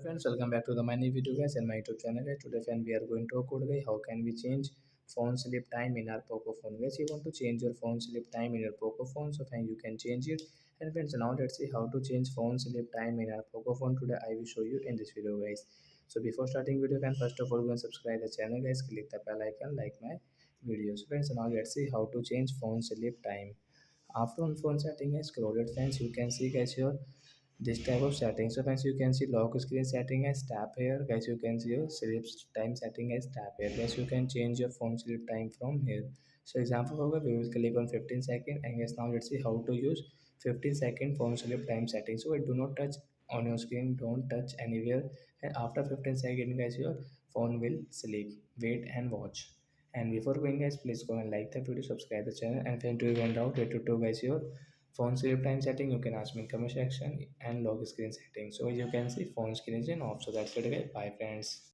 friends, welcome back to the my new video guys and my YouTube channel guys. Today friend we are going to code guys how can we change phone sleep time in our Poco phone guys. You want to change your phone sleep time in your Poco phone, so friend you can change it. And friends, now let's see how to change phone sleep time in our Poco phone. Today I will show you in this video guys. So before starting video, can first of all go and subscribe the channel guys, click the bell icon, like my videos. Friends, now let's see how to change phone sleep time. After on phone setting is scrolled friends, you can see guys your this type of setting. So guys, you can see lock screen setting as tap here. Guys, you can see your sleep time setting as tap here. Guys, you can change your phone sleep time from here. So example होगा, we will click on 15 second and guys now let's see how to use 15-second phone sleep time setting. So do not touch on your screen, don't touch anywhere, and after 15 seconds guys your phone will sleep. Wait and watch. And before going guys, please go and like the video, subscribe the channel, and if you went out wait to guys your phone sleep time setting, you can ask me in comment section, and lock screen setting. So you can see phone screen is in off. So that's it guys, bye friends.